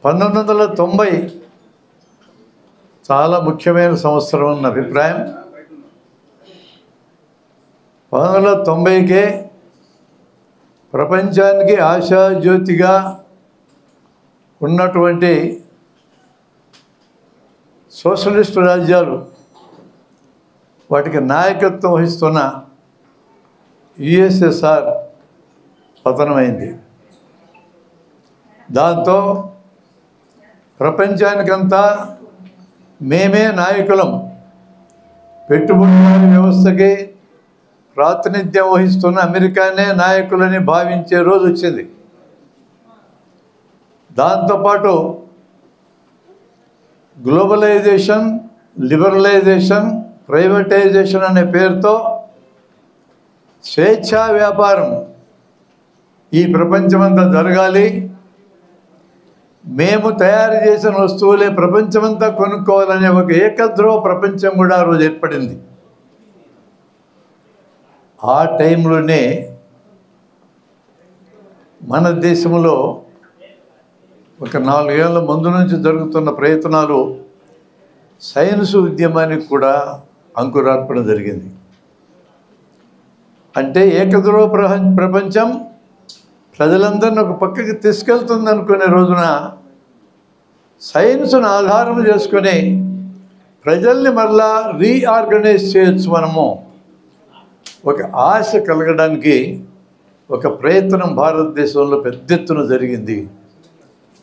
1990 చాలా ముఖ్యమైన సంవత్సరం అన్న అభిప్రాయం. 1990కే ప్రపంచానికి ఆశాజ్యోతిగా ఉన్నటువంటి సోషలిస్ట్ రాజ్యాలు, వాటికి నాయకత్వం వహిస్తున్న యుఎస్ఎస్ఆర్ పతనమైంది. దాంతో ప్రపంచానికంతా మేమే నాయకులం, పెట్టుబడిదారీ వ్యవస్థకి ప్రాతినిధ్యం వహిస్తున్న అమెరికానే నాయకులని భావించే రోజు వచ్చింది. దాంతోపాటు గ్లోబలైజేషన్, లిబరలైజేషన్, ప్రైవేటైజేషన్ అనే పేరుతో స్వేచ్ఛా వ్యాపారం ఈ ప్రపంచమంతా జరగాలి, మేము తయారు చేసిన వస్తువులే ప్రపంచమంతా కొనుక్కోవాలనే ఒక ఏకధ్రువ ప్రపంచం కూడా ఆ రోజు ఏర్పడింది. ఆ టైంలోనే మన దేశంలో ఒక 4 ఏళ్ల ముందు నుంచి జరుగుతున్న ప్రయత్నాలు సైన్స్ ఉద్యమానికి కూడా అంకురార్పణ జరిగింది. అంటే ఏకధ్రువ ప్రపంచం ప్రజలందరినీ ఒక పక్కకి తీసుకెళ్తుంది అనుకునే రోజున సైన్స్ను ఆధారం చేసుకొని ప్రజల్ని మరలా రీఆర్గనైజ్ చేయొచ్చు మనము, ఒక ఆశ కలగడానికి ఒక ప్రయత్నం భారతదేశంలో పెద్ద ఎత్తున జరిగింది.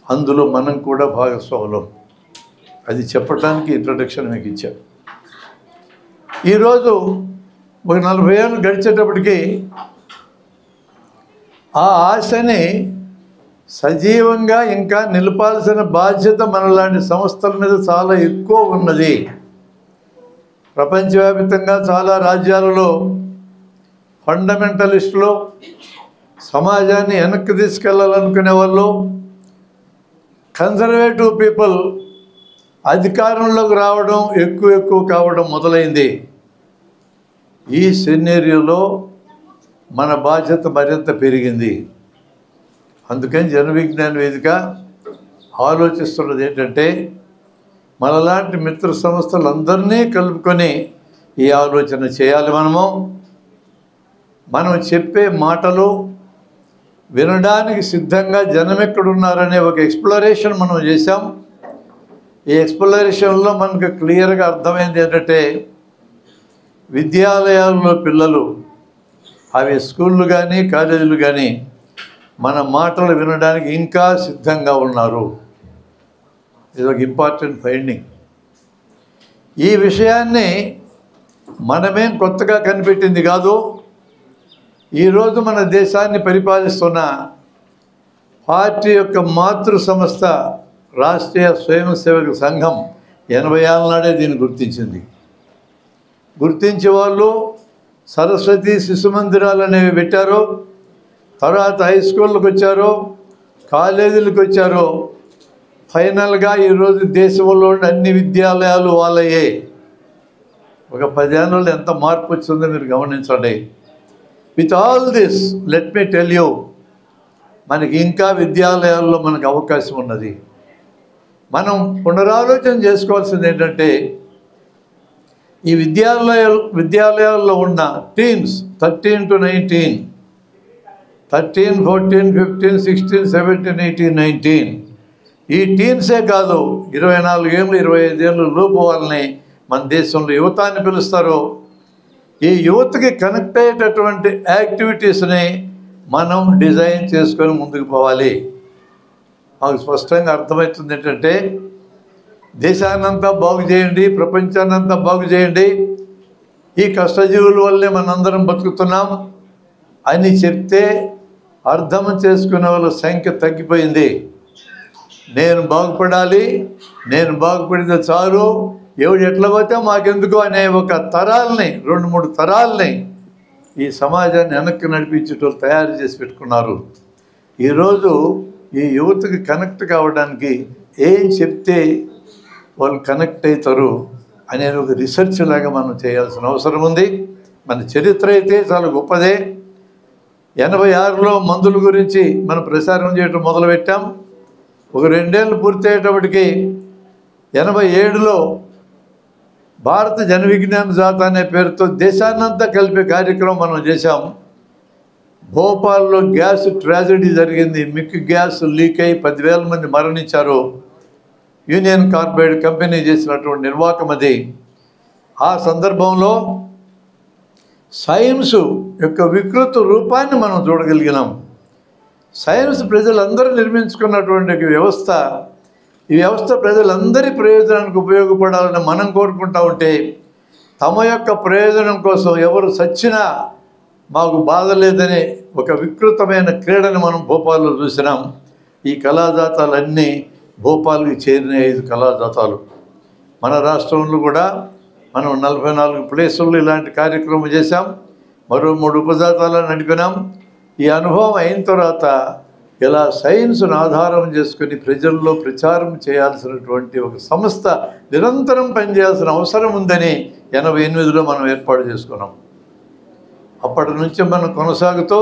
అందులో మనం కూడా భాగస్వాములం. అది చెప్పడానికి ఇంట్రడక్షన్ మీకు ఇచ్చాను. ఈరోజు ఒక 40 ఏళ్ళు గడిచేటప్పటికి ఆ ఆశని సజీవంగా ఇంకా నిలపాల్సిన బాధ్యత మనలాంటి సంస్థల మీద చాలా ఎక్కువ ఉన్నది. ప్రపంచవ్యాప్తంగా చాలా రాజ్యాలలో ఫండమెంటలిస్టులు, సమాజాన్ని వెనక్కి తీసుకెళ్ళాలనుకునే వాళ్ళు, కన్జర్వేటివ్ పీపుల్ అధికారంలోకి రావడం ఎక్కువ కావడం మొదలైంది. ఈ సినారియోలో మన బాధ్యత మరింత పెరిగింది. అందుకని జన విజ్ఞాన వేదిక ఆలోచిస్తున్నది ఏంటంటే, మనలాంటి మిత్ర సంస్థలందరినీ కలుపుకొని ఈ ఆలోచన చేయాలి. మనం చెప్పే మాటలు వినడానికి సిద్ధంగా జనం ఎక్కడున్నారనే ఒక ఎక్స్ప్లోరేషన్ మనం చేశాం. ఈ ఎక్స్ప్లోరేషన్లో మనకు క్లియర్గా అర్థమైంది ఏంటంటే, విద్యాలయాల్లో పిల్లలు, అవి స్కూళ్ళు కానీ కాలేజీలు కానీ, మన మాటలు వినడానికి ఇంకా సిద్ధంగా ఉన్నారు. ఇది ఒక ఇంపార్టెంట్ ఫైండింగ్. ఈ విషయాన్ని మనమేం కొత్తగా కనిపెట్టింది కాదు. ఈరోజు మన దేశాన్ని పరిపాలిస్తున్న పార్టీ యొక్క మాతృ సంస్థ రాష్ట్రీయ స్వయం సేవక సంఘం 80 ఏళ్ళ నాడే దీన్ని గుర్తించింది. గుర్తించే వాళ్ళు సరస్వతి శిశు మందిరాలు అనేవి పెట్టారు. తర్వాత హై స్కూళ్ళకి వచ్చారు, కాలేజీలకు వచ్చారు. ఫైనల్గా ఈరోజు దేశంలో అన్ని విద్యాలయాలు వాళ్ళయే. ఒక 10 ఏళ్ళలో ఎంత మార్పు వచ్చిందో మీరు గమనించండి. With all this let me tell you, మనకి ఇంకా విద్యాలయాల్లో మనకు అవకాశం ఉన్నది. మనం పునరాలోచన చేసుకోవాల్సింది ఏంటంటే, ఈ విద్యాలయాల్లో ఉన్న టీన్స్ 13 to 19, 13, 14, 15, 16, 17, 18, 19 ఈ టీన్సే కాదు, 24 ఏళ్ళు 25 ఏళ్ళు లోపు వాళ్ళని మన దేశంలో యువత అని పిలుస్తారు. ఈ యువతకి కనెక్ట్ అయ్యేటటువంటి యాక్టివిటీస్ని మనం డిజైన్ చేసుకొని ముందుకు పోవాలి. మాకు స్పష్టంగా అర్థమవుతుంది ఏంటంటే, దేశాన్నంతా బాగు చేయండి, ప్రపంచాన్నంతా బాగు చేయండి, ఈ కష్టజీవుల వల్లే మనందరం బతుకుతున్నాం అని చెప్తే అర్థం చేసుకునే వాళ్ళ సంఖ్య తగ్గిపోయింది. నేను బాగుపడాలి, నేను బాగుపడితే చాలు, ఎవడు ఎట్లా పోతే మాకెందుకు అనే ఒక తరాల్ని, 2-3 తరాల్ని ఈ సమాజాన్ని వెనక్కి నడిపించేటోళ్ళు తయారు చేసి పెట్టుకున్నారు. ఈరోజు ఈ యువతకి కనెక్ట్ కావడానికి ఏం చెప్తే వాళ్ళు కనెక్ట్ అవుతారు అనేది ఒక రీసెర్చ్ లాగా మనం చేయాల్సిన అవసరం ఉంది. మన చరిత్ర అయితే చాలా గొప్పదే. 86లో మందుల గురించి మనం ప్రసారం చేయడం మొదలుపెట్టాం. ఒక 2 ఏళ్ళు పూర్తయ్యేటప్పటికి 87లో భారత జన విజ్ఞాన జాత అనే పేరుతో దేశాన్నంతా కలిపే కార్యక్రమం మనం చేశాం. భోపాల్లో గ్యాస్ ట్రాజడీ జరిగింది. మిక్ గ్యాస్ లీక్ అయి 10,000 మంది మరణించారు. యూనియన్ కార్బైడ్ కంపెనీ చేసినటువంటి నిర్వాహకం అది. ఆ సందర్భంలో సైన్స్ యొక్క వికృత రూపాన్ని మనం చూడగలిగినాం. సైన్స్ ప్రజలందరూ నిర్మించుకున్నటువంటి వ్యవస్థ. ఈ వ్యవస్థ ప్రజలందరి ప్రయోజనానికి ఉపయోగపడాలని మనం కోరుకుంటా ఉంటే తమ యొక్క ప్రయోజనం కోసం ఎవరు చచ్చినా మాకు బాధ లేదనే ఒక వికృతమైన క్రీడని మనం భోపాల్లో చూసినాం. ఈ కళాజాతాలన్నీ భోపాల్కి చేరిన 5 కళాజాతాలు. మన రాష్ట్రంలో కూడా మనం 44 ప్లేసుల్లో ఇలాంటి కార్యక్రమం చేశాం. మరో 3 ఉపజాతాలను నడిపినాం. ఈ అనుభవం అయిన తర్వాత ఇలా సైన్స్ను ఆధారం చేసుకుని ప్రజల్లో ప్రచారం చేయాల్సినటువంటి ఒక సంస్థ నిరంతరం పనిచేయాల్సిన అవసరం ఉందని 88లో మనం ఏర్పాటు చేసుకున్నాం. అప్పటి నుంచి మనం కొనసాగుతూ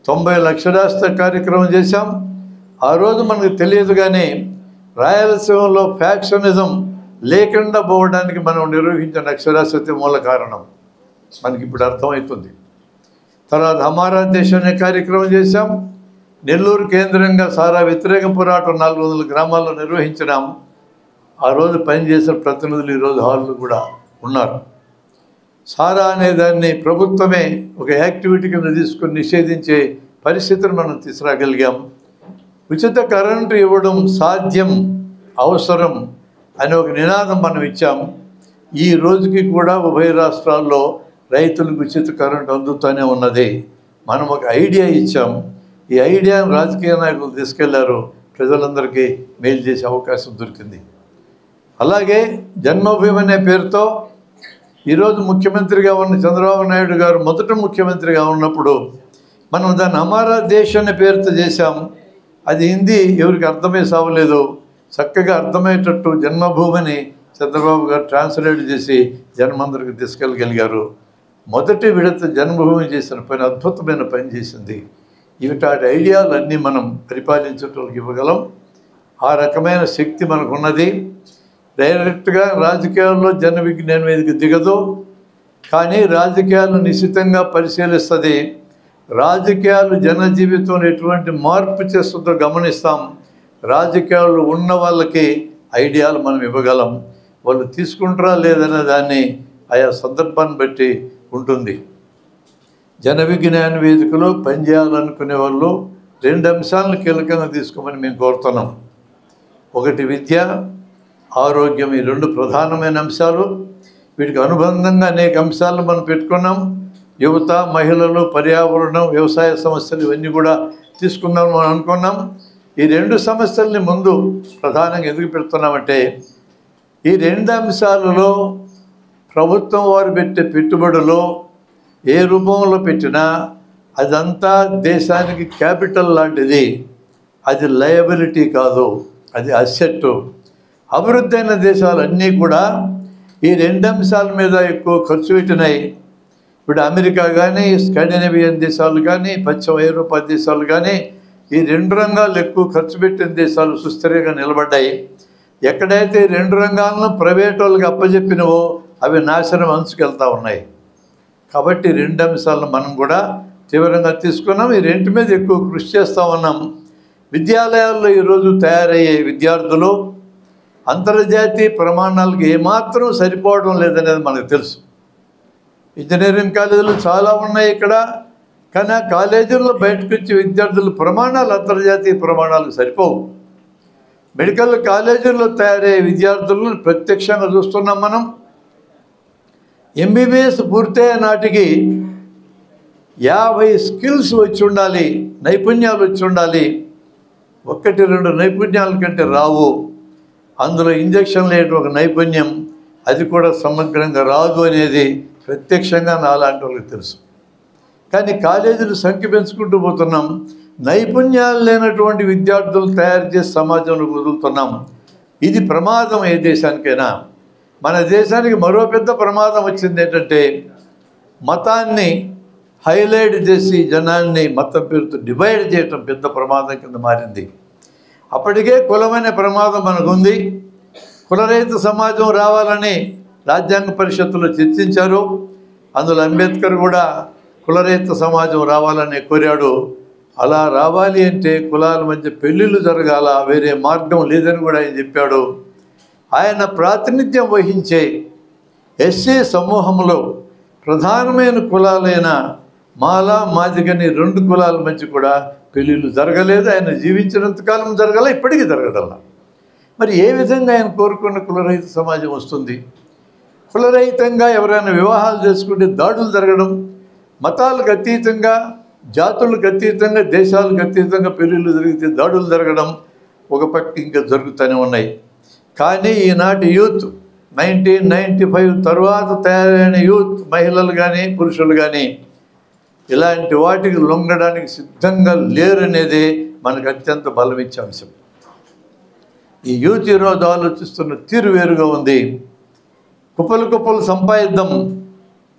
90 అక్షరాస్యత కార్యక్రమం చేశాం. ఆ రోజు మనకు తెలియదు కానీ రాయలసీమలో ఫ్యాక్షనిజం లేకుండా పోవడానికి మనం నిర్వహించిన అక్షరాస్యత మూల కారణం మనకి ఇప్పుడు అర్థమవుతుంది. తర్వాత హమారా దేశ్ అనే కార్యక్రమం చేశాం. నెల్లూరు కేంద్రంగా సారా వ్యతిరేక పోరాటం 400 గ్రామాల్లో నిర్వహించినాం. ఆ రోజు పనిచేసిన ప్రతినిధులు ఈరోజు హాల్లో కూడా ఉన్నారు. సారా అనే దాన్ని ప్రభుత్వమే ఒక యాక్టివిటీ కింద తీసుకుని నిషేధించే పరిస్థితిని మనం తీసుకురాగలిగాం. ఉచిత కరెంటు ఇవ్వడం సాధ్యం, అవసరం అనే ఒక నినాదం మనం ఇచ్చాం. ఈ రోజుకి కూడా ఉభయ రాష్ట్రాల్లో రైతులకు ఉచిత కరెంటు అందుతూనే ఉన్నది. మనం ఒక ఐడియా ఇచ్చాం. ఈ ఐడియాను రాజకీయ నాయకులు తీసుకెళ్లారు. ప్రజలందరికీ మేలు చేసే అవకాశం దొరికింది. అలాగే జన్మభూమి అనే పేరుతో ఈరోజు ముఖ్యమంత్రిగా ఉన్న చంద్రబాబు నాయుడు గారు మొదట ముఖ్యమంత్రిగా ఉన్నప్పుడు మనం దాన్ని హమారా దేశ్ అనే పేరుతో చేశాం. అది హిందీ ఎవరికి అర్థమే సావలేదు. చక్కగా అర్థమయ్యేటట్టు జన్మభూమిని చంద్రబాబు గారు ట్రాన్స్లేట్ చేసి జనమందరికి తీసుకెళ్ళగలిగారు. మొదటి విడత జన్మభూమి చేసిన పని అద్భుతమైన పని చేసింది. ఇవిటాటి ఐడియాలన్నీ మనం పరిపాలించడానికి ఇవ్వగలం. ఆ రకమైన శక్తి మనకు ఉన్నది. డైరెక్ట్గా రాజకీయాల్లో జన విజ్ఞాన వేదిక దిగదు, కానీ రాజకీయాలను నిశ్చితంగా పరిశీలిస్తుంది. రాజకీయాలు జన జీవితంలో ఎటువంటి మార్పు చేస్తుందో గమనిస్తాం. రాజకీయాలు ఉన్న వాళ్ళకి ఐడియాలు మనం ఇవ్వగలం. వాళ్ళు తీసుకుంటారా లేదనే దాన్ని ఆయా సందర్భాన్ని బట్టి ఉంటుంది. జన విజ్ఞాన వేదికలో పనిచేయాలనుకునే వాళ్ళు 2 అంశాలను కీలకంగా తీసుకోమని మేము కోరుతున్నాం. ఒకటి విద్య, ఆరోగ్యం. ఈ 2 ప్రధానమైన అంశాలు. వీటికి అనుబంధంగా అనేక అంశాలను మనం పెట్టుకున్నాం. యువత, మహిళలు, పర్యావరణం, వ్యవసాయ సమస్యలు ఇవన్నీ కూడా తీసుకుందాం మనం అనుకున్నాం. ఈ 2 సమస్యల్ని ముందు ప్రధానంగా ఎందుకు పెడుతున్నామంటే ఈ 2 అంశాలలో ప్రభుత్వం వారు పెట్టే పెట్టుబడులు ఏ రూపంలో పెట్టినా అదంతా దేశానికి క్యాపిటల్ లాంటిది. అది లయబిలిటీ కాదు, అది అసెట్. అభివృద్ధి అయిన దేశాలన్నీ కూడా ఈ 2 అంశాల మీద ఎక్కువ ఖర్చు పెట్టినాయి. ఇప్పుడు అమెరికా కానీ, స్కాండినేవియన్ దేశాలు కానీ, పశ్చిమ ఐరోపా దేశాలు కానీ ఈ 2 రంగాలు ఎక్కువ ఖర్చు పెట్టిన దేశాలు సుస్థిరంగా నిలబడ్డాయి. ఎక్కడైతే 2 రంగాలను ప్రైవేట్ వాళ్ళకి అప్పచెప్పినవో అవి నాశనం అంచుకెళ్తూ ఉన్నాయి. కాబట్టి 2 అంశాలను మనం కూడా తీవ్రంగా తీసుకున్నాం. ఈ 2 మీద ఎక్కువ కృషి చేస్తూ ఉన్నాం. విద్యాలయాల్లో ఈరోజు తయారయ్యే విద్యార్థులు అంతర్జాతీయ ప్రమాణాలకు ఏమాత్రం సరిపోవడం లేదనేది మనకు తెలుసు. ఇంజనీరింగ్ కాలేజీలు చాలా ఉన్నాయి ఇక్కడ, కానీ ఆ కాలేజీల్లో బయటకు వచ్చే విద్యార్థుల ప్రమాణాలు అంతర్జాతీయ ప్రమాణాలకు సరిపోవు. మెడికల్ కాలేజీల్లో తయారయ్యే విద్యార్థులను ప్రత్యక్షంగా చూస్తున్నాం మనం. ఎంబీబీఎస్ పూర్తయ్యే నాటికి 50 స్కిల్స్ వచ్చి ఉండాలి, నైపుణ్యాలు వచ్చి ఉండాలి. 1-2 నైపుణ్యాల కంటే రావు. అందులో ఇంజక్షన్లు వేయడం ఒక నైపుణ్యం, అది కూడా సమగ్రంగా రాదు అనేది ప్రత్యక్షంగా నాలాంటి వాళ్ళకి తెలుసు. కానీ కాలేజీలు సంఖ్య పెంచుకుంటూ పోతున్నాం. నైపుణ్యాలు లేనటువంటి విద్యార్థులు తయారు చేసి సమాజంలో వదులుతున్నాం. ఇది ప్రమాదం ఏ దేశానికైనా. మన దేశానికి మరో పెద్ద ప్రమాదం వచ్చింది ఏంటంటే మతాన్ని హైలైట్ చేసి జనాన్ని మతం పేరుతో డివైడ్ చేయటం పెద్ద ప్రమాదం కింద మారింది. అప్పటికే కులమనే ప్రమాదం మనకుంది. కులరహిత సమాజం రావాలని రాజ్యాంగ పరిషత్తులో చర్చించారు. అందులో అంబేద్కర్ కూడా కులరహిత సమాజం రావాలని కోరాడు. అలా రావాలి అంటే కులాల మధ్య పెళ్ళిళ్ళు జరగాల, వేరే మార్గం లేదని కూడా ఆయన చెప్పాడు. ఆయన ప్రాతినిధ్యం వహించే ఎస్సీ సమూహంలో ప్రధానమైన కులాలైన మాల, మాదిగని 2 కులాల మధ్య కూడా పెళ్ళిళ్ళు జరగలేదు. ఆయన జీవించినంతకాలం జరగాల, ఇప్పటికీ జరగడంలా. మరి ఏ విధంగా ఆయన కోరుకున్న కులరహిత సమాజం వస్తుంది? కులరహితంగా ఎవరైనా వివాహాలు చేసుకుంటే దాడులు జరగడం, మతాలకు అతీతంగా, జాతులకు అతీతంగా, దేశాలకు అతీతంగా పెళ్ళిళ్ళు జరిగితే దాడులు జరగడం ఒక పక్క ఇంకా జరుగుతూనే ఉన్నాయి. కానీ ఈనాటి యూత్ 1995 తర్వాత తయారైన యూత్, మహిళలు కానీ పురుషులు కానీ ఇలాంటి వాటికి లొంగడానికి సిద్ధంగా లేరనేదే మనకు అత్యంత బలమిచ్చే అంశం. ఈ యూత్ ఈరోజు ఆలోచిస్తున్న తీరు వేరుగా ఉంది. కుప్పలు కుప్పలు సంపాదిద్దాం,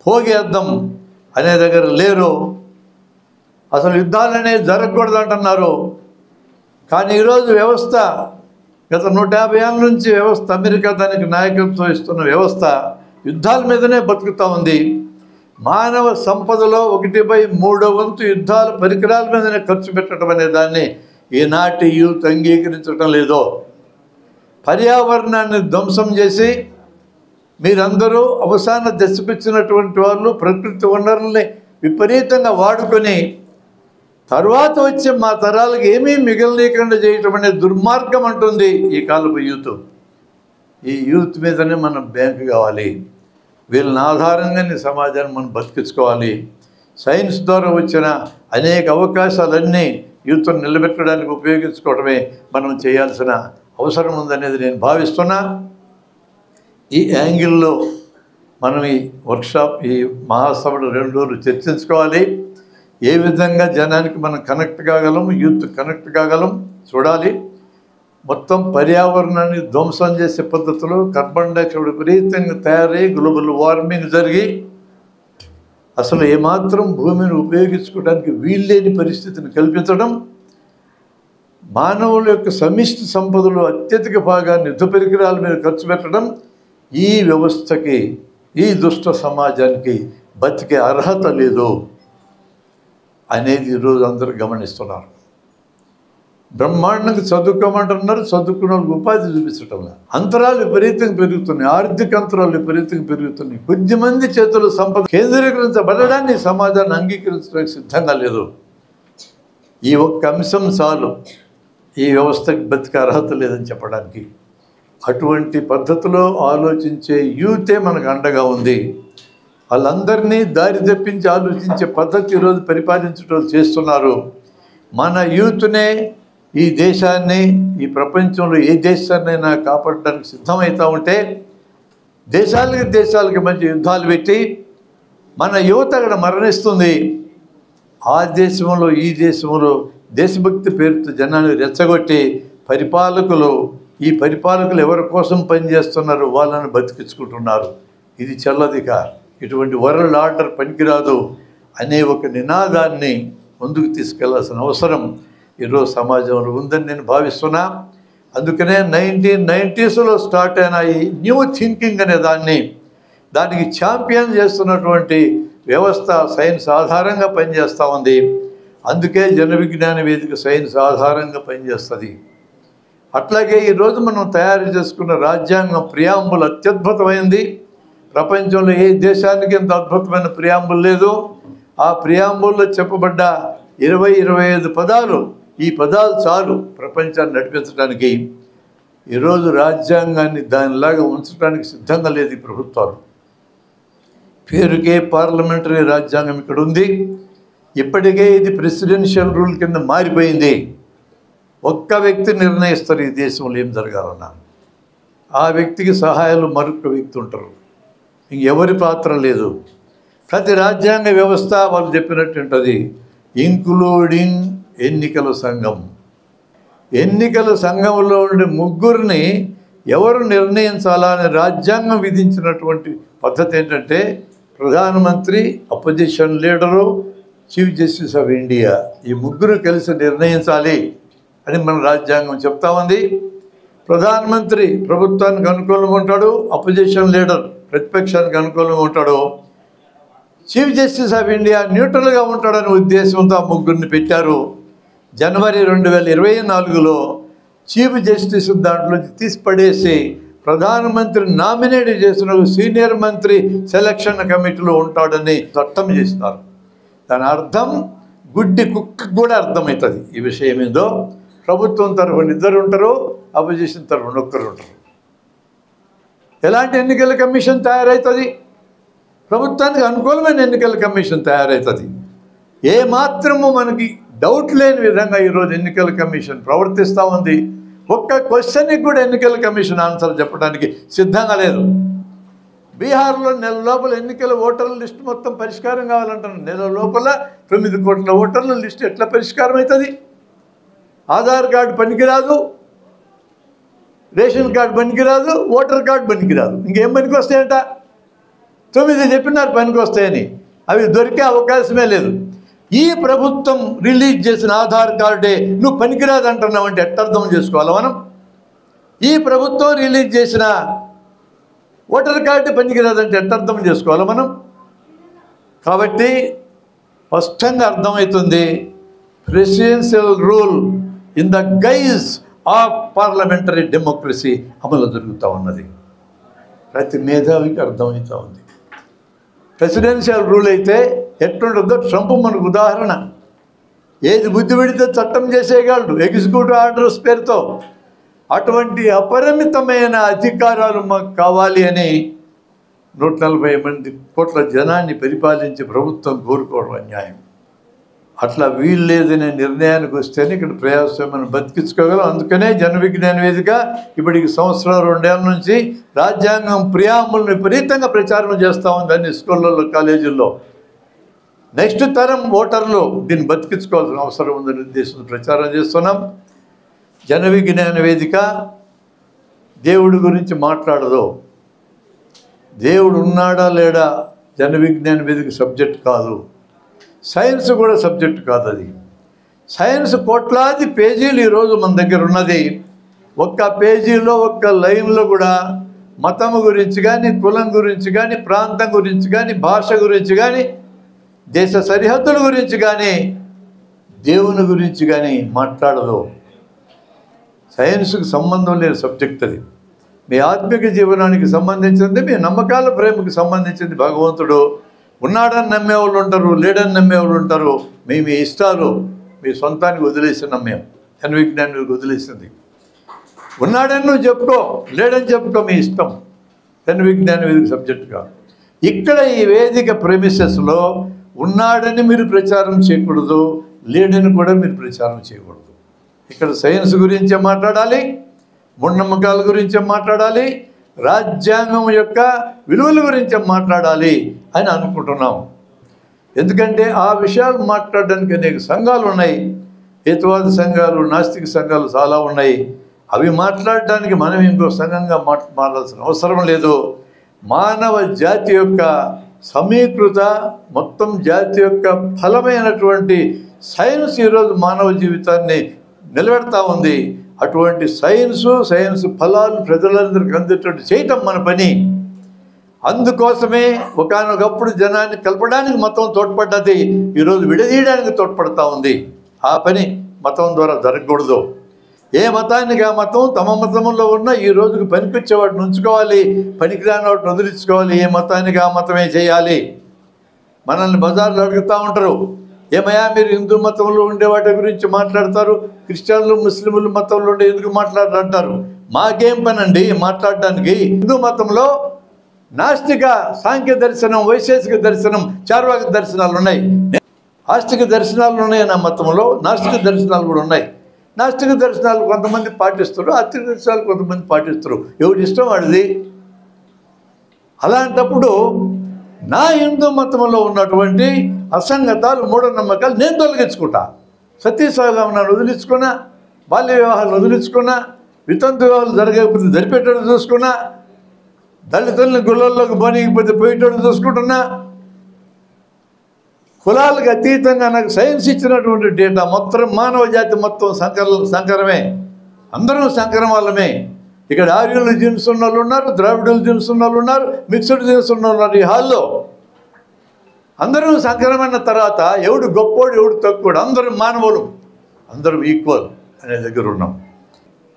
పోగేద్దాం అనే దగ్గర లేరు. అసలు యుద్ధాలు అనేవి జరగకూడదు అంటున్నారు. కానీ ఈరోజు వ్యవస్థ గత 150 ఏళ్ళ నుంచి వ్యవస్థ, అమెరికా దానికి నాయకత్వం ఇస్తున్న వ్యవస్థ యుద్ధాల మీదనే బతుకుతూ ఉంది. మానవ సంపదలో 1/3 వంతు యుద్ధాల పరికరాల మీదనే ఖర్చు పెట్టడం అనే దాన్ని ఈనాటి యూత్ అంగీకరించడం లేదో. పర్యావరణాన్ని ధ్వంసం చేసి మీరందరూ అవసాన దశకొచ్చినటువంటి వాళ్ళు ప్రకృతి వనరుల్ని విపరీతంగా వాడుకొని తర్వాత వచ్చే మా తరాలకు ఏమీ మిగలనీయకుండా చేయటం అనే దుర్మార్గం అంటుంది ఈ కాలపు యూత్. ఈ యూత్ మీదనే మనం బ్యాంకు కావాలి. వీళ్ళని ఆధారంగానే సమాజాన్ని మనం బతికించుకోవాలి. సైన్స్ ద్వారా వచ్చిన అనేక అవకాశాలన్నీ యూత్ను నిలబెట్టడానికి ఉపయోగించుకోవడమే మనం చేయాల్సిన అవసరం ఉందనేది నేను భావిస్తున్నా. ఈ యాంగిల్లో మనం ఈ వర్క్షాప్, ఈ మహాసభలు 2 రోజులు చర్చించుకోవాలి. ఏ విధంగా జనానికి మనం కనెక్ట్ కాగలం, యూత్ కనెక్ట్ కాగలం చూడాలి. మొత్తం పర్యావరణాన్ని ధ్వంసం చేసే పద్ధతిలో కార్బన్ డైఆక్సైడ్ విపరీతంగా తయారై గ్లోబల్ వార్మింగ్ జరిగి అసలు ఏమాత్రం భూమిని ఉపయోగించుకోవడానికి వీల్లేని పరిస్థితిని కల్పించడం, మానవుల యొక్క సమిష్టి సంపదలో అత్యధిక భాగాన్ని యుద్ధ పరికరాల మీద ఖర్చు పెట్టడం ఈ వ్యవస్థకి, ఈ దుష్ట సమాజానికి బతికే అర్హత లేదు అనేది ఈరోజు అందరూ గమనిస్తున్నారు. బ్రహ్మాండంగా చదువుకోమంటున్నారు, చదువుకున్న వాళ్ళకి ఉపాధి చూపించటం. అంతరాలు విపరీతంగా పెరుగుతున్నాయి, ఆర్థిక అంతరాలు విపరీతంగా పెరుగుతున్నాయి. కొద్దిమంది చేతులు సంపద కేంద్రీకరించబడడాన్ని సమాజాన్ని అంగీకరించడానికి సిద్ధంగా లేదు. ఈ ఒక్క అంశం చాలు ఈ వ్యవస్థకి బతికే అర్హత లేదని చెప్పడానికి. అటువంటి పద్ధతిలో ఆలోచించే యూతే మనకు అండగా ఉంది. వాళ్ళందరినీ దారి తప్పించి ఆలోచించే పద్ధతి ఈరోజు పరిపాలించడం చేస్తున్నారు. మన యూత్నే ఈ దేశాన్ని, ఈ ప్రపంచంలో ఏ దేశాన్నైనా కాపాడడానికి సిద్ధమవుతూ ఉంటే దేశాలకి మధ్య యుద్ధాలు పెట్టి మన యువత అక్కడ మరణిస్తుంది. ఆ దేశంలో, ఈ దేశంలో దేశభక్తి పేరుతో జనాన్ని రెచ్చగొట్టి ఈ పరిపాలకులు ఎవరి కోసం పనిచేస్తున్నారు వాళ్ళని బతికించుకుంటున్నారు. ఇది చెల్లదిక, ఇటువంటి వరల్డ్ ఆర్డర్ పనికిరాదు అనే ఒక నినాదాన్ని ముందుకు తీసుకెళ్లాల్సిన అవసరం ఈరోజు సమాజంలో ఉందని నేను భావిస్తున్నా. అందుకనే 1990sలో స్టార్ట్ అయిన ఈ న్యూ థింకింగ్ అనే దానికి ఛాంపియన్ చేస్తున్నటువంటి వ్యవస్థ సైన్స్ ఆధారంగా పనిచేస్తూ ఉంది. అందుకే జన విజ్ఞాన వేదిక సైన్స్ ఆధారంగా పనిచేస్తుంది. అట్లాగే ఈరోజు మనం తయారు చేసుకున్న రాజ్యాంగం ప్రియాంబుల్ అత్యద్భుతమైంది. ప్రపంచంలో ఏ దేశానికి ఇంత అద్భుతమైన ప్రియాంబుల్ లేదు. ఆ ప్రియాంబుల్లో చెప్పబడ్డ 20-25 పదాలు, ఈ పదాలు చాలు ప్రపంచాన్ని నడిపించడానికి. ఈరోజు రాజ్యాంగాన్ని దానిలాగా ఉంచడానికి సిద్ధంగా లేదు ఈ ప్రభుత్వాలు. పేరుకే పార్లమెంటరీ రాజ్యాంగం ఇక్కడ ఉంది. ఇప్పటికే ఇది ప్రెసిడెన్షియల్ రూల్ కింద మారిపోయింది. ఒక్క వ్యక్తి నిర్ణయిస్తారు ఈ దేశంలో ఏం జరగాలన్నా. ఆ వ్యక్తికి సహాయాలు మరొక వ్యక్తి ఉంటారు. ఇంకెవరి పాత్ర లేదు. ప్రతి రాజ్యాంగ వ్యవస్థ వాళ్ళు చెప్పినట్టు ఉంటుంది, ఇంక్లూడింగ్ ఎన్నికల సంఘం. ఎన్నికల సంఘంలో ఉండే ముగ్గురిని ఎవరు నిర్ణయించాలా అని రాజ్యాంగం విధించినటువంటి పద్ధతి ఏంటంటే ప్రధానమంత్రి, opposition leader, chief justice of India, ఈ ముగ్గురు కలిసి నిర్ణయించాలి. అని మన రాజ్యాంగం చెప్తా ఉంది. ప్రధానమంత్రి ప్రభుత్వానికి అనుకూలంగా ఉంటాడు, అపోజిషన్ లీడర్ ప్రతిపక్షానికి అనుకూలంగా ఉంటాడు. చీఫ్ జస్టిస్ ఆఫ్ ఇండియా న్యూట్రల్గా ఉంటాడనే ఉద్దేశంతో ఆ ముగ్గురిని పెట్టారు. జనవరి 2024లో చీఫ్ జస్టిస్ దాంట్లో తీసిపడేసి ప్రధానమంత్రి నామినేట్ చేసిన సీనియర్ మంత్రి సెలక్షన్ కమిటీలో ఉంటాడని చట్టం చేస్తారు. దాని అర్థం గుడ్డి కుక్కకు కూడా అర్థమవుతుంది ఈ విషయం ఏదో. ప్రభుత్వం తరఫున 2 ఉంటారు, అపోజిషన్ తరఫున 1 ఉంటారు. ఎలాంటి ఎన్నికల కమిషన్ తయారవుతుంది? ప్రభుత్వానికి అనుకూలమైన ఎన్నికల కమిషన్ తయారవుతుంది. ఏమాత్రము మనకి డౌట్ లేని విధంగా ఈరోజు ఎన్నికల కమిషన్ ప్రవర్తిస్తూ ఉంది. ఒక్క క్వశ్చన్కి కూడా ఎన్నికల కమిషన్ ఆన్సర్ చెప్పడానికి సిద్ధంగా లేదు. బీహార్లో నెల లోపల ఎన్నికల ఓటర్ల లిస్టు మొత్తం పరిష్కారం కావాలంటున్నారు. నెల లోపల 9 కోట్ల ఓటర్ల లిస్టు ఎట్లా పరిష్కారం అవుతుంది? ఆధార్ కార్డు పనికిరాదు, రేషన్ కార్డు పనికిరాదు, ఓటర్ కార్డు పనికిరాదు. ఇంకేం పనికి వస్తాయంట? 9 చెప్పినారు పనికి వస్తాయని, అవి దొరికే అవకాశమే లేదు. ఈ ప్రభుత్వం రిలీజ్ చేసిన ఆధార్ కార్డే నువ్వు పనికిరాదు అంటున్నావు అంటే ఎట్ట అర్థం చేసుకోవాలి మనం? ఈ ప్రభుత్వం రిలీజ్ చేసిన ఓటర్ కార్డు పనికిరాదంటే ఎట్ట అర్థం చేసుకోవాలి మనం? కాబట్టి స్పష్టంగా అర్థమవుతుంది, presidential rule in the guys of parliamentary democracy అమలు జరుగుతూ ఉన్నది. ప్రతి మేధావికి అర్థమవుతూ ఉంది. ప్రెసిడెన్షియల్ రూల్ అయితే ఎట్లుంటుందో ట్రంప్ మనకు ఉదాహరణ. ఏది బుద్ధి పెడితే చట్టం చేసేయగలడు ఎగ్జిక్యూటివ్ ఆర్డర్స్ పేరుతో. అటువంటి అపరిమితమైన అధికారాలు మాకు కావాలి అని 140 కోట్ల జనాన్ని పరిపాలించి ప్రభుత్వం కోరుకోవడం అన్యాయం. అట్లా వీలు లేదనే నిర్ణయానికి వస్తేనే ఇక్కడ ప్రజాస్వామ్యాన్ని బతికించుకోగలం. అందుకనే జన విజ్ఞాన వేదిక ఇప్పటికి 1 సంవత్సరం 2 ఏళ్ళ నుంచి రాజ్యాంగం ప్రియాంబుల్ని విపరీతంగా ప్రచారం చేస్తూ ఉంది అన్ని స్కూళ్ళల్లో, కాలేజీల్లో. నెక్స్ట్ తరం ఓటర్లు దీన్ని బతికించుకోవాల్సిన అవసరం ఉందనే ఉద్దేశంతో ప్రచారం చేస్తున్నాం. జన విజ్ఞాన వేదిక దేవుడి గురించి మాట్లాడదు. దేవుడు ఉన్నాడా లేడా జన విజ్ఞాన వేదిక సబ్జెక్ట్ కాదు. సైన్స్ కూడా సబ్జెక్ట్ కాదు. అది సైన్స్ కోట్లాది పేజీలు ఈరోజు మన దగ్గర ఉన్నది. ఒక్క పేజీలో ఒక్క లైన్లో కూడా మతం గురించి కానీ, కులం గురించి కానీ, ప్రాంతం గురించి కానీ, భాష గురించి కానీ, దేశ సరిహద్దుల గురించి కానీ, దేవుని గురించి కానీ మాట్లాడదు. సైన్స్కి సంబంధం లేని సబ్జెక్ట్ అది. మీ ఆత్మిక జీవనానికి సంబంధించింది, మీ నమ్మకాల ప్రేమకు సంబంధించింది. భగవంతుడు ఉన్నాడని నమ్మేవాళ్ళు ఉంటారు, లేడని నమ్మేవాళ్ళు ఉంటారు. మీ ఇష్టాలు మీ సొంతానికి వదిలేసి నమ్మేం. జన విజ్ఞానానికి వదిలేసింది. ఉన్నాడని నువ్వు చెప్పుకో, లేడని చెప్పుకో, మీ ఇష్టం. జన విజ్ఞాన వేదిక సబ్జెక్ట్ కాదు. ఇక్కడ ఈ వేదిక ప్రెమిసెస్లో ఉన్నాడని మీరు ప్రచారం చేయకూడదు, లేడని కూడా మీరు ప్రచారం చేయకూడదు. ఇక్కడ సైన్స్ గురించే మాట్లాడాలి, మూఢనమ్మకాల గురించే మాట్లాడాలి, రాజ్యాంగం యొక్క విలువల గురించే మాట్లాడాలి అని అనుకుంటున్నాం. ఎందుకంటే ఆ విషయాలు మాట్లాడడానికి అనేక సంఘాలు ఉన్నాయి. హేతువాద సంఘాలు, నాస్తిక సంఘాలు చాలా ఉన్నాయి. అవి మాట్లాడడానికి మనం ఇంకో సంఘంగా మాట్లాడాల్సిన అవసరం లేదు. మానవ జాతి యొక్క సమీకృత, మొత్తం జాతి యొక్క ఫలమైనటువంటి సైన్స్ ఈరోజు మానవ జీవితాన్ని నిలబెడతా ఉంది. అటువంటి సైన్స్ ఫలాలు ప్రజలందరికీ అందేటట్టు చేయటం మన పని. అందుకోసమే ఒకానొకప్పుడు జనాన్ని కలపడానికి మతం తోడ్పడ్డది, ఈరోజు విడదీయడానికి తోడ్పడతా ఉంది. ఆ పని మతం ద్వారా జరగకూడదు. ఏ మతానికి ఆ మతం తమ మతంలో ఉన్న ఈ రోజుకు పనికొచ్చేవాటిని ఉంచుకోవాలి, పనికిరాని వాటిని వదిలించుకోవాలి. ఏ మతానికి ఆ మతమే చేయాలి. మనల్ని బజార్లో అడుగుతూ ఉంటారు, ఏమయ్యా మీరు హిందూ మతంలో ఉండే వాటి గురించి మాట్లాడతారు, క్రిస్టియన్లు ముస్లింలు మతంలో ఉండే ఎందుకు మాట్లాడాలంటారు. మాకేం పనండి మాట్లాడడానికి? హిందూ మతంలో నాస్తిక, సాంఖ్య దర్శనం, వైశేషిక దర్శనం, చార్వాక దర్శనాలు ఉన్నాయి. ఆస్తిక దర్శనాలు ఉన్నాయి నా మతంలో, నాస్తిక దర్శనాలు కూడా ఉన్నాయి. నాస్తిక దర్శనాలు కొంతమంది పాటిస్తారు, ఆస్తిక దర్శనాలు కొంతమంది పాటిస్తారు. ఎవరి ఇష్టం వాడిది. అలాంటప్పుడు నా హిందూ మతంలో ఉన్నటువంటి అసంగతాలు, మూఢనమ్మకాలు నేను తొలగించుకుంటా. సతీసాగమనాన్ని వదిలించుకున్నా, బాల్య వివాహాలు వదిలించుకున్నా, వితంతు వివాహాలు జరగకపోతే జరిపేటట్టు చూసుకున్నా, దళితుల్ని గుళ్ళల్లోకి పోనీకపోతే పోయేటట్టు చూసుకుంటున్నా, కులాలకు అతీతంగా నాకు సైన్స్ ఇచ్చినటువంటి డేటా మొత్తం మానవ జాతి మొత్తం సంకరమే, అందరూ సంకరం వాళ్ళమే. ఇక్కడ ఆర్యులు జీన్స్ ఉన్న వాళ్ళు ఉన్నారు, ద్రావిడులు జీన్స్ ఉన్న వాళ్ళు ఉన్నారు, మిక్స్డ్ జీన్స్ ఉన్న వాళ్ళు ఉన్నారు. ఈ హాల్లో అందరూ సంకరమైన తర్వాత ఎవడు గొప్పోడు ఎవడు తక్కువడు, అందరూ మానవులు, అందరూ ఈక్వల్ అనే దగ్గర ఉన్నాం.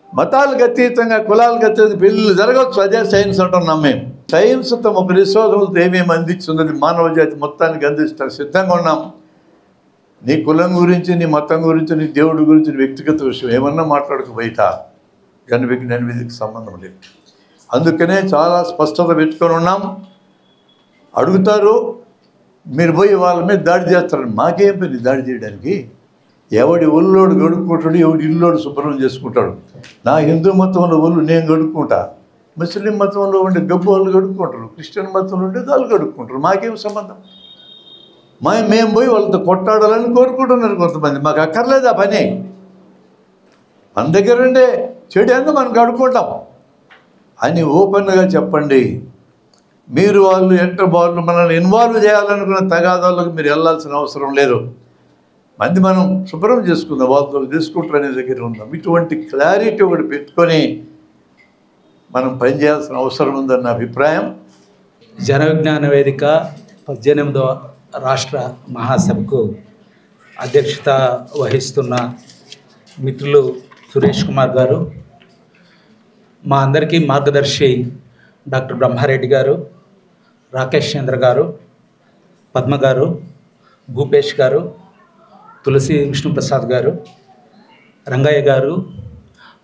మతాలకు అతీతంగా కులాలకు అతీతంగా పెళ్ళిళ్ళు జరగవచ్చు, అదే సైన్స్ అంటున్నాం మేము. సైన్స్ తమ పరిశోధనలతో ఏమేమి అందిస్తున్నది మానవ జాతి మొత్తానికి అందిస్తారు సిద్ధంగా ఉన్నాం. నీ కులం గురించి, నీ మతం గురించి, నీ దేవుడి గురించి, నీ వ్యక్తిగత విషయం ఏమన్నా మాట్లాడుకు బయట విధికి సంబంధం లేదు. అందుకనే చాలా స్పష్టత పెట్టుకొని ఉన్నాం. అడుగుతారు, మీరు పోయి వాళ్ళ మీద దాడి చేస్తారని. మాకేం పని దాడి చేయడానికి? ఎవడి ఒళ్ళోడు గడుక్కుంటాడు, ఎవడి ఇల్లోడు శుభ్రం చేసుకుంటాడు. నా హిందూ మతంలో ఒళ్ళు నేను గడుక్కుంటా, ముస్లిం మతంలో ఉండే గబ్బు వాళ్ళు గడుక్కుంటారు, క్రిస్టియన్ మతంలో ఉండే వాళ్ళు గడుక్కుంటారు. మాకేం సంబంధం? మేము పోయి వాళ్ళతో కొట్టాడాలని కోరుకుంటున్నారు కొంతమంది. మాకు అక్కర్లేదు ఆ పని. మన దగ్గర ఉండే చెడు ఎంత మనం గడుక్కుంటాం అని ఓపెన్గా చెప్పండి. మీరు వాళ్ళు వాళ్ళు మనల్ని ఇన్వాల్వ్ చేయాలనుకున్న తగాదాలకు మీరు వెళ్ళాల్సిన అవసరం లేదు. మంది మనం శుభ్రం చేసుకుందాం, వాళ్ళతో తీసుకుంటారు అనే దగ్గర ఉందాం. ఇటువంటి క్లారిటీ ఒకటి పెట్టుకొని మనం పనిచేయాల్సిన అవసరం ఉందన్న అభిప్రాయం. జన విజ్ఞాన వేదిక 18వ రాష్ట్ర మహాసభకు అధ్యక్షత వహిస్తున్న మిత్రులు సురేష్ కుమార్ గారు, మా అందరికీ మార్గదర్శి డాక్టర్ బ్రహ్మారెడ్డి గారు, రాకేష్ చంద్ర గారు, పద్మ గారు, భూపేష్ గారు, తులసి విష్ణుప్రసాద్ గారు, రంగయ్య గారు,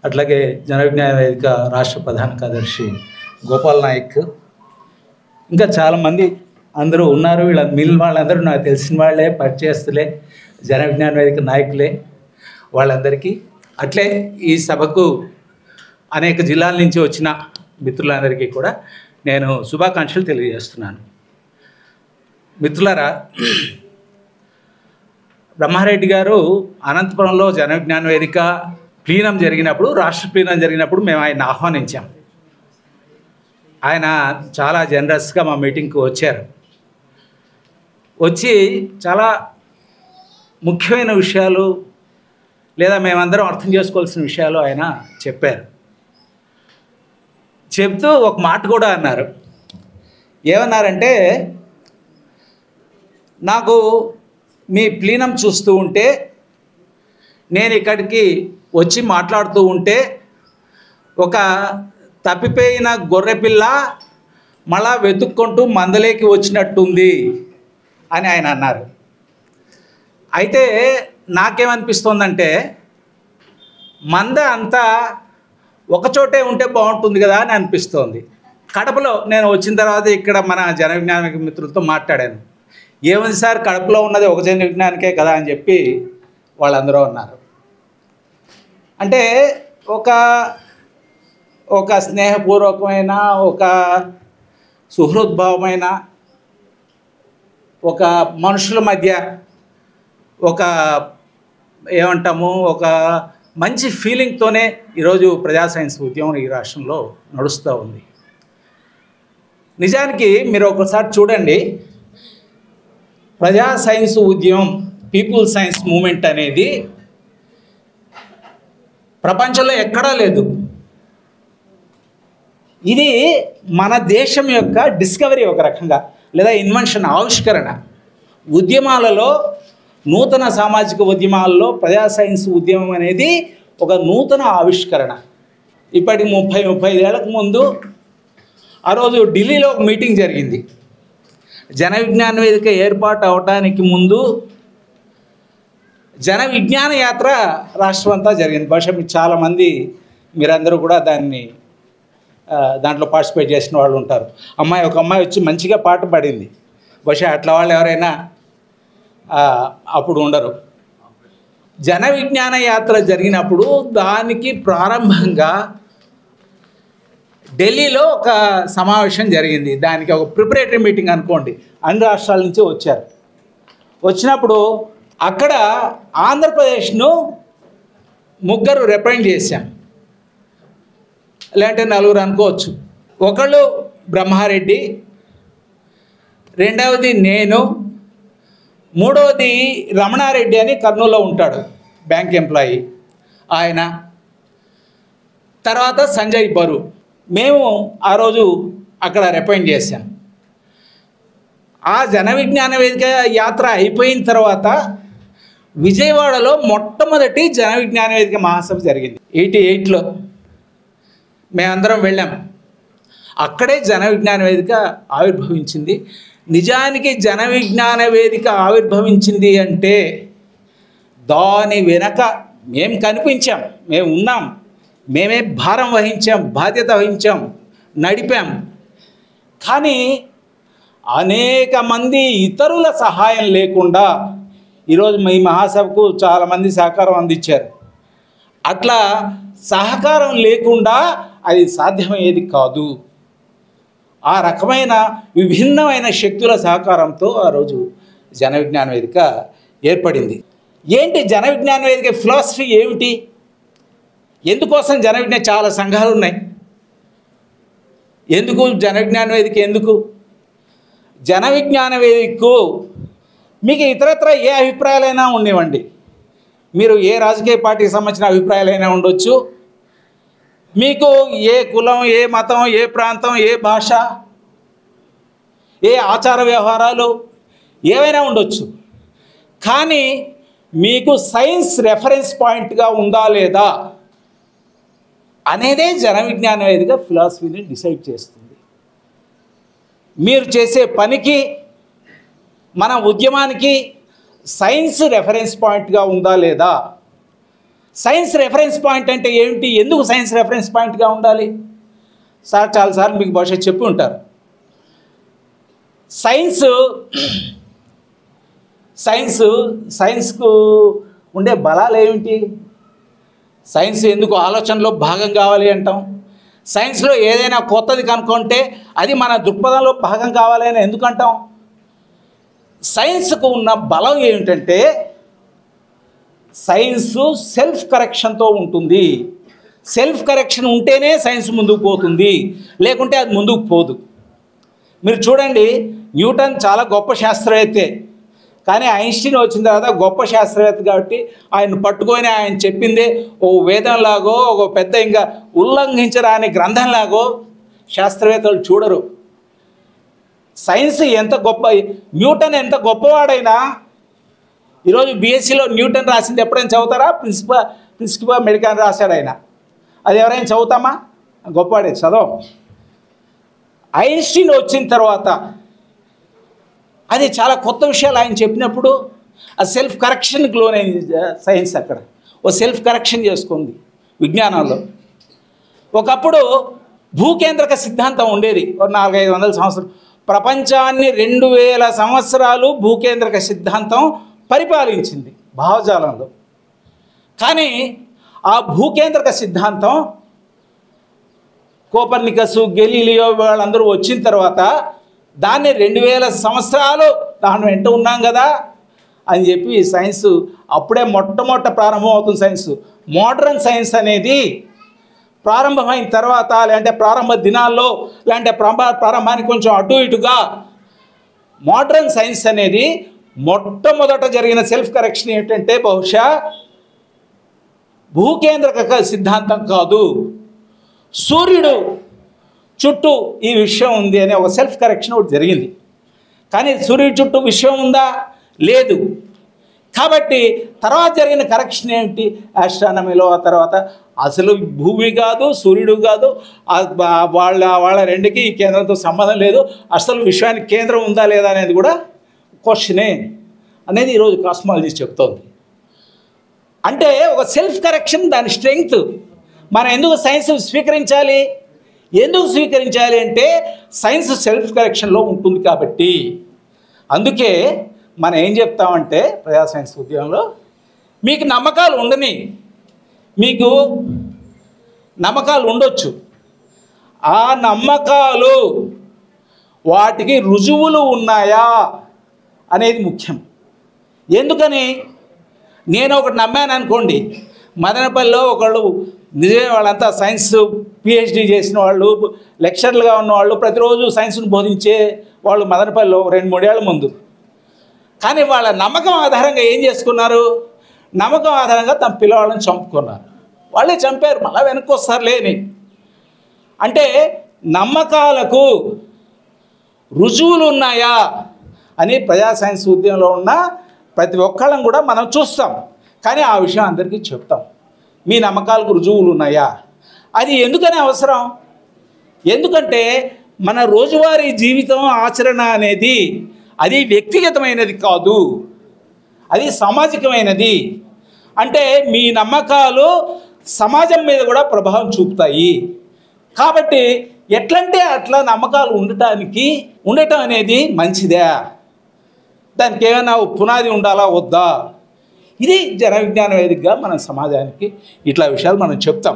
అట్లాగే జన విజ్ఞాన వేదిక రాష్ట్ర ప్రధాన కార్యదర్శి గోపాల్ నాయక్, ఇంకా చాలామంది అందరూ ఉన్నారు. మిగిలిన వాళ్ళందరూ నాకు తెలిసిన వాళ్ళే, పరిచయస్తులే, జన విజ్ఞాన వేదిక నాయకులే. వాళ్ళందరికీ అట్లే ఈ సభకు అనేక జిల్లాల నుంచి వచ్చిన మిత్రులందరికీ కూడా నేను శుభాకాంక్షలు తెలియజేస్తున్నాను. మిత్రులారా, బ్రహ్మారెడ్డి గారు అనంతపురంలో జన విజ్ఞాన వేదిక ప్లీనం జరిగినప్పుడు, రాష్ట్ర ప్లీనం జరిగినప్పుడు మేము ఆయన ఆహ్వానించాం. ఆయన చాలా జనరస్గా మా మీటింగ్కి వచ్చారు. వచ్చి చాలా ముఖ్యమైన విషయాలు లేదా మేమందరం అర్థం చేసుకోవాల్సిన విషయాలు ఆయన చెప్పారు. చెప్తూ ఒక మాట కూడా అన్నారు. ఏమన్నారంటే, నాకు మీ ప్లీనం చూస్తూ ఉంటే, నేను ఇక్కడికి వచ్చి మాట్లాడుతూ ఉంటే ఒక తప్పిపోయిన గొర్రెపిల్ల మళ్ళా వెతుక్కుంటూ మందలేకి వచ్చినట్టుంది అని ఆయన అన్నారు. అయితే నాకేమనిపిస్తోందంటే, మంద అంతా ఒకచోటే ఉంటే బాగుంటుంది కదా అని అనిపిస్తోంది. కడపలో నేను వచ్చిన తర్వాత ఇక్కడ మన జన విజ్ఞాన మిత్రులతో మాట్లాడాను. ఏముంది సార్, కడపలో ఉన్నది ఒక జన విజ్ఞానికే కదా అని చెప్పి వాళ్ళందరూ అన్నారు. అంటే ఒక స్నేహపూర్వకమైన, ఒక సుహృద్భావమైన, ఒక మనుషుల మధ్య ఒక ఏమంటాము, ఒక మంచి ఫీలింగ్తోనే ఈరోజు ప్రజా సైన్స్ ఉద్యమం ఈ రాష్ట్రంలో నడుస్తూ ఉంది. నిజానికి మీరు ఒకసారి చూడండి, ప్రజా సైన్స్ ఉద్యమం, పీపుల్ సైన్స్ మూమెంట్ అనేది ప్రపంచంలో ఎక్కడా లేదు. ఇది మన దేశం యొక్క డిస్కవరీ ఒక రకంగా, లేదా ఇన్వెన్షన్, ఆవిష్కరణ. ఉద్యమాలలో, నూతన సామాజిక ఉద్యమాలలో ప్రజా సైన్స్ ఉద్యమం అనేది ఒక నూతన ఆవిష్కరణ. ఇప్పటికి 30-35 ఏళ్లకు ముందు ఆ రోజు ఢిల్లీలో ఒక మీటింగ్ జరిగింది. జన విజ్ఞాన వేదిక ఏర్పాటు అవడానికి ముందు జన విజ్ఞాన యాత్ర రాష్ట్రం అంతా జరిగింది. బహుశా మీకు చాలామంది, మీరందరూ కూడా దాంట్లో పార్టిసిపేట్ చేసిన వాళ్ళు ఉంటారు. ఒక అమ్మాయి వచ్చి మంచిగా పాట పాడింది. బహుశా అట్లా వాళ్ళు ఎవరైనా అప్పుడు ఉండరు. జన విజ్ఞాన యాత్ర జరిగినప్పుడు దానికి ప్రారంభంగా ఢిల్లీలో ఒక సమావేశం జరిగింది. దానికి ఒక ప్రిపరేటరీ మీటింగ్ అనుకోండి. అన్ని రాష్ట్రాల నుంచి వచ్చారు. వచ్చినప్పుడు అక్కడ ఆంధ్రప్రదేశ్ను 3 రిప్రజెంట్ చేశాం, లేదంటే 4 అనుకోవచ్చు. ఒకళ్ళు బ్రహ్మారెడ్డి, రెండవది నేను, మూడవది రమణారెడ్డి అని కర్నూలులో ఉంటాడు, బ్యాంక్ ఎంప్లాయీ ఆయన. తర్వాత సంజయ్ బరు. మేము ఆ రోజు అక్కడ రిపైండ్ చేశాం. ఆ జన విజ్ఞాన వేదిక యాత్ర అయిపోయిన తర్వాత విజయవాడలో మొట్టమొదటి జన విజ్ఞాన వేదిక మహాసభ జరిగింది 88లో. మేమందరం వెళ్ళాం. అక్కడే జన విజ్ఞాన వేదిక ఆవిర్భవించింది. నిజానికి జన విజ్ఞాన వేదిక ఆవిర్భవించింది అంటే దాని వెనక మేము కనిపించాం, మేము ఉన్నాం, మేమే భారం వహించాం, బాధ్యత వహించాం, నడిపాం. కానీ అనేక మంది ఇతరుల సహాయం లేకుండా ఈరోజు మీ మహాసభకు చాలామంది సహకారం అందించారు. అట్లా సహకారం లేకుండా అది సాధ్యమయ్యేది కాదు. ఆ రకమైన విభిన్నమైన శక్తుల సహకారంతో ఆ రోజు జన విజ్ఞాన వేదిక ఏర్పడింది. ఏంటి జన విజ్ఞాన వేదిక ఫిలాసఫీ ఏమిటి? ఎందుకోసం జన విజ్ఞాన, చాలా సంఘాలు ఉన్నాయి, ఎందుకు జన విజ్ఞాన వేదిక? ఎందుకు జన విజ్ఞాన వేదికకు మీకు ఇతరత్ర ఏ అభిప్రాయాలైనా ఉండేవండి, మీరు ఏ రాజకీయ పార్టీకి సంబంధించిన అభిప్రాయాలైనా ఉండొచ్చు, మీకు ఏ కులం, ఏ మతం, ఏ ప్రాంతం, ఏ భాష, ఏ ఆచార వ్యవహారాలు ఏవైనా ఉండొచ్చు. కానీ మీకు సైన్స్ రెఫరెన్స్ పాయింట్గా ఉందా లేదా అనేదే జన విజ్ఞాన వేదిక ఫిలాసఫీని డిసైడ్ చేస్తుంది. మీరు చేసే పనికి, మన ఉద్యమానికి సైన్స్ రెఫరెన్స్ పాయింట్గా ఉందా లేదా? సైన్స్ రెఫరెన్స్ పాయింట్ అంటే ఏమిటి? ఎందుకు సైన్స్ రెఫరెన్స్ పాయింట్గా ఉండాలి? సార్ చాలాసార్లు మీకు బహుశా చెప్పి ఉంటారు. సైన్స్కు ఉండే బలాలు ఏమిటి? సైన్స్ ఎందుకు ఆలోచనలో భాగం కావాలి అంటాం. సైన్స్లో ఏదైనా కొత్తది కనుక్కుంటే అది మన దృక్పథంలో భాగం కావాలి అని ఎందుకు అంటాం? సైన్స్కు ఉన్న బలం ఏమిటంటే సైన్సు సెల్ఫ్ కరెక్షన్తో ఉంటుంది. సెల్ఫ్ కరెక్షన్ ఉంటేనే సైన్స్ ముందుకు పోతుంది, లేకుంటే అది ముందుకు పోదు. మీరు చూడండి, న్యూటన్ చాలా గొప్ప శాస్త్రవేత్తే, కానీ ఐన్స్టీన్ వచ్చిన తర్వాత గొప్ప శాస్త్రవేత్త కాబట్టి ఆయన పట్టుకొని ఆయన చెప్పిందే ఓ వేదంలాగో, ఒక పెద్ద ఇంకా ఉల్లంఘించరాని గ్రంథంలాగో శాస్త్రవేత్తలు చూడరు. సైన్స్ ఎంత గొప్ప, న్యూటన్ ఎంత గొప్పవాడైనా, ఈరోజు బీఎస్సీలో న్యూటన్ రాసింది ఎప్పుడైనా చదువుతారా? ప్రిన్సిపల్ మెడికల్ రాశాడు ఆయన, అది ఎవరైనా చదువుతామా? గొప్పవాడే, చదవం. ఐన్స్టీన్ వచ్చిన తర్వాత అది చాలా కొత్త విషయాలు ఆయన చెప్పినప్పుడు ఆ సెల్ఫ్ కరెక్షన్కి లోనైంది సైన్స్. అక్కడ ఓ సెల్ఫ్ కరెక్షన్ చేసుకుంది విజ్ఞానంలో. ఒకప్పుడు భూకేంద్రక సిద్ధాంతం ఉండేది, ఒక 400-500 సంవత్సరాలు. ప్రపంచాన్ని 2000 సంవత్సరాలు భూకేంద్రక సిద్ధాంతం పరిపాలించింది భావజాలంలో. కానీ ఆ భూకేంద్రక సిద్ధాంతం కోపర్నికస్, గెలీలియో వాళ్ళందరూ వచ్చిన తర్వాత దాన్ని 2000 సంవత్సరాలు దాని వెంట ఉన్నాం కదా అని చెప్పి సైన్స్ అప్పుడే మొట్టమొదట ప్రారంభం అవుతుంది. సైన్స్, మోడర్న్ సైన్స్ అనేది ప్రారంభమైన తర్వాత, లేదంటే ప్రారంభ దినాల్లో, లేదంటే ప్రారంభానికి కొంచెం అటు ఇటుగా మోడర్న్ సైన్స్ అనేది మొట్టమొదట జరిగిన సెల్ఫ్ కరెక్షన్ ఏంటంటే బహుశా భూకేంద్రక సిద్ధాంతం కాదు, సూర్యుడు చుట్టూ ఈ విషయం ఉంది అనే ఒక సెల్ఫ్ కరెక్షన్ ఒకటి జరిగింది. కానీ సూర్యుడి చుట్టూ విషయం ఉందా? లేదు. కాబట్టి తర్వాత జరిగిన కరెక్షన్ ఏమిటి? ఆస్ట్రానమీలో ఆ తర్వాత అసలు భూమి కాదు, సూర్యుడు కాదు, వాళ్ళ రెండుకి ఈ కేంద్రంతో సంబంధం లేదు, అసలు విశ్వానికి కేంద్రం ఉందా లేదా అనేది కూడా క్వశ్చనే అనేది ఈరోజు కాస్మాలజీ చెప్తోంది. అంటే ఒక సెల్ఫ్ కరెక్షన్, దాని స్ట్రెంగ్త్. మనం ఎందుకు సైన్స్ స్వీకరించాలి? ఎందుకు స్వీకరించాలి అంటే సైన్స్ సెల్ఫ్ కరెక్షన్లో ఉంటుంది కాబట్టి. అందుకే మనం ఏం చెప్తామంటే ప్రజా సైన్స్ ఉద్యమంలో మీకు నమ్మకాలు ఉండని, మీకు నమ్మకాలు ఉండొచ్చు, ఆ నమ్మకాలు వాటికి రుజువులు ఉన్నాయా అనేది ముఖ్యం. ఎందుకని నేను ఒకటి నమ్మాను అనుకోండి, మదనపల్లిలో ఒకళ్ళు నిజమే వాళ్ళంతా సైన్స్ పిహెచ్డి చేసిన వాళ్ళు, లెక్చర్లుగా ఉన్నవాళ్ళు, ప్రతిరోజు సైన్స్ను బోధించే వాళ్ళు మదనపల్లిలో 2-3 ఏళ్ల ముందు. కానీ వాళ్ళ నమ్మకం ఆధారంగా ఏం చేసుకున్నారు? నమ్మకం ఆధారంగా తమ పిల్లవాళ్ళని చంపుకున్నారు. వాళ్ళే చంపారు, మళ్ళీ వెనక్కి వస్తారు లేని. అంటే నమ్మకాలకు రుజువులు ఉన్నాయా అని ప్రజా సైన్స్ ఉద్యమంలో ఉన్న ప్రతి ఒక్కళ్ళం కూడా మనం చూస్తాం. కానీ ఆ విషయం అందరికీ చెప్తాం. మీ నమ్మకాలకు రుజువులు ఉన్నాయా? అది ఎందుకని అవసరం? ఎందుకంటే మన రోజువారీ జీవితం ఆచరణ అనేది అది వ్యక్తిగతమైనది కాదు, అది సామాజికమైనది. అంటే మీ నమ్మకాలు సమాజం మీద కూడా ప్రభావం చూపుతాయి. కాబట్టి ఎట్లంటే అట్లా నమ్మకాలు ఉండటం అనేది మంచిదే? దానికి ఏమైనా పునాది ఉండాలా వద్దా? ఇది జన విజ్ఞాన వేదికగా మన సమాజానికి ఇట్లా విషయాలు మనం చెప్తాం.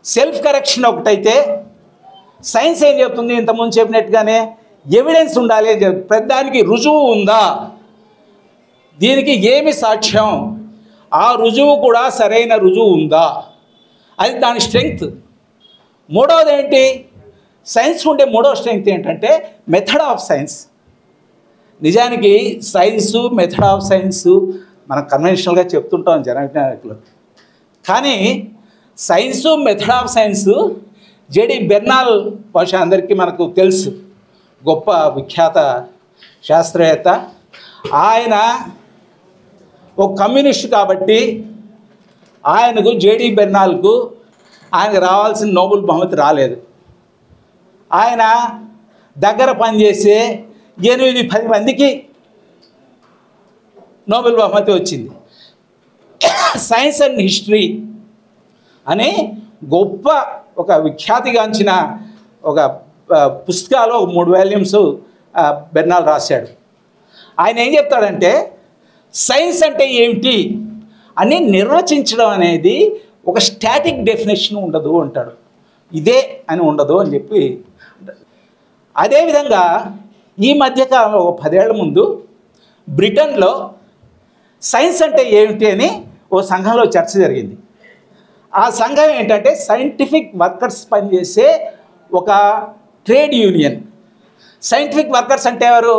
సెల్ఫ్ కరెక్షన్ ఒకటైతే సైన్స్ ఏం చెప్తుంది? ఇంతకుముందు చెప్పినట్టుగానే ఎవిడెన్స్ ఉండాలి అని చెప్తుంది. ప్రతిదానికి రుజువు ఉందా, దీనికి ఏమి సాక్ష్యం, ఆ రుజువు కూడా సరైన రుజువు ఉందా, అది దాని స్ట్రెంగ్త్. మూడవది ఏంటి? సైన్స్ ఉండే మూడవ స్ట్రెంగ్త్ ఏంటంటే మెథడ్ ఆఫ్ సైన్స్. నిజానికి సైన్సు, మెథడ్ ఆఫ్ సైన్సు మనం కన్వెన్షనల్గా చెప్తుంటాం జన విజ్ఞానికులు. కానీ science, method of science JD Bernal బహుశా అందరికీ మనకు తెలుసు, గొప్ప విఖ్యాత శాస్త్రవేత్త. ఆయన ఒక కమ్యూనిస్ట్ కాబట్టి ఆయనకు జేడి బెర్నాల్కు ఆయనకు రావాల్సిన నోబెల్ బహుమతి రాలేదు. ఆయన దగ్గర పనిచేసే 8-10 మందికి నోబెల్ బహుమతి వచ్చింది. సైన్స్ అండ్ హిస్టరీ అని గొప్ప ఒక విఖ్యాతిగాంచిన ఒక పుస్తకాలు 3 వాల్యూమ్స్ బెర్నాల్ రాశాడు. ఆయన ఏం చెప్తాడంటే సైన్స్ అంటే ఏమిటి అని నిర్వచించడం అనేది ఒక స్టాటిక్ డెఫినేషన్ ఉండదు అంటాడు. ఇదే అని ఉండదు అని చెప్పి. అదేవిధంగా ఈ మధ్యకాలంలో ఒక 10 ఏళ్ల ముందు బ్రిటన్లో సైన్స్ అంటే ఏమిటి అని ఓ సంఘంలో చర్చ జరిగింది. ఆ సంఘం ఏంటంటే సైంటిఫిక్ వర్కర్స్ పనిచేసే ఒక ట్రేడ్ యూనియన్. సైంటిఫిక్ వర్కర్స్ అంటే ఎవరు?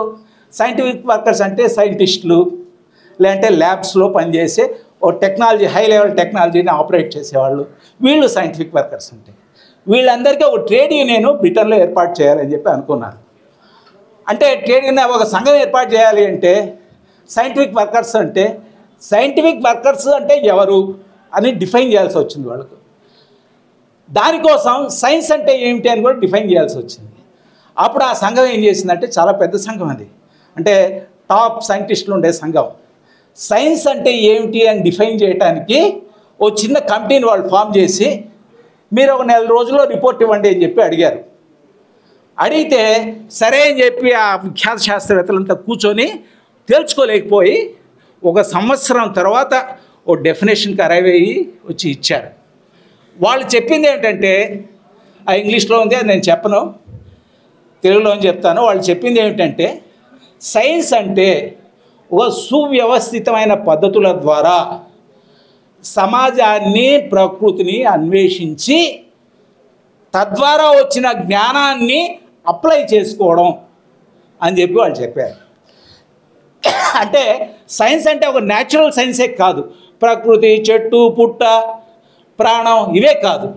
సైంటిఫిక్ వర్కర్స్ అంటే సైంటిస్టులు, లేదంటే ల్యాబ్స్లో పనిచేసే ఓ టెక్నాలజీ, హై లెవెల్ టెక్నాలజీని ఆపరేట్ చేసేవాళ్ళు, వీళ్ళు సైంటిఫిక్ వర్కర్స్ అంటే. వీళ్ళందరికీ ఒక ట్రేడ్ యూనియన్ బ్రిటన్లో ఏర్పాటు చేయాలని చెప్పి అనుకున్నారు. అంటే ట్రేడ్ యూనియన్ ఒక సంఘం ఏర్పాటు చేయాలి అంటే సైంటిఫిక్ వర్కర్స్ అంటే ఎవరు అని డిఫైన్ చేయాల్సి వచ్చింది వాళ్ళకు. దానికోసం సైన్స్ అంటే ఏమిటి అని కూడా డిఫైన్ చేయాల్సి వచ్చింది. అప్పుడు ఆ సంఘం ఏం చేసిందంటే, చాలా పెద్ద సంఘం అది, అంటే టాప్ సైంటిస్టులు ఉండే సంఘం. సైన్స్ అంటే ఏమిటి అని డిఫైన్ చేయడానికి ఓ చిన్న కమిటీని వాళ్ళు ఫామ్ చేసి మీరు ఒక 4 రోజుల్లో రిపోర్ట్ ఇవ్వండి అని చెప్పి అడిగారు. అడిగితే సరే అని చెప్పి ఆ విఖ్యాత శాస్త్రవేత్తలంతా కూర్చొని తేల్చుకోలేకపోయి 1 సంవత్సరం తర్వాత ఓ డెఫినేషన్కి అరైవ్ అయ్యి వచ్చి ఇచ్చారు. వాళ్ళు చెప్పింది ఏంటంటే, ఆ ఇంగ్లీష్లో ఉంది, అది నేను చెప్పను, తెలుగులో చెప్తాను. వాళ్ళు చెప్పింది ఏమిటంటే సైన్స్ అంటే ఒక సువ్యవస్థితమైన పద్ధతుల ద్వారా సమాజాన్ని, ప్రకృతిని అన్వేషించి తద్వారా వచ్చిన జ్ఞానాన్ని అప్లై చేసుకోవడం అని చెప్పి వాళ్ళు చెప్పారు. అంటే సైన్స్ అంటే ఒక న్యాచురల్ సైన్సే కాదు, ప్రకృతి, చెట్టు, పుట్ట, ప్రాణం ఇవే కాదు,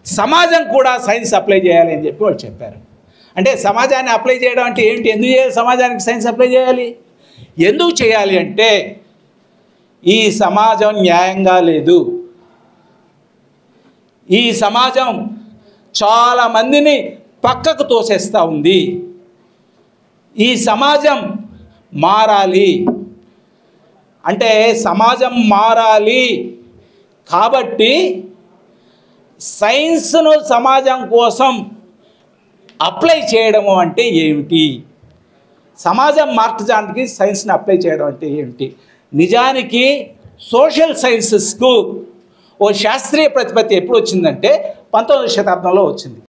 సమాజం కూడా సైన్స్ అప్లై చేయాలి అని చెప్పి వాళ్ళు చెప్పారు. అంటే సమాజాన్ని అప్లై చేయడం అంటే ఏంటి? ఎందుకు చేయాలి సమాజానికి సైన్స్ అప్లై చేయాలి? ఎందుకు చేయాలి అంటే ఈ సమాజం న్యాయంగా లేదు, ఈ సమాజం చాలామందిని పక్కకు తోసేస్తూ ఉంది, ఈ సమాజం మారాలి. అంటే సమాజం మారాలి కాబట్టి సైన్స్ను సమాజం కోసం అప్లై చేయడము అంటే ఏమిటి? సమాజం మార్చడానికి సైన్స్ని అప్లై చేయడం అంటే ఏమిటి? నిజానికి సోషల్ సైన్సెస్కు ఓ శాస్త్రీయ ప్రతిపత్తి ఎప్పుడు వచ్చిందంటే 19వ శతాబ్దంలో వచ్చింది.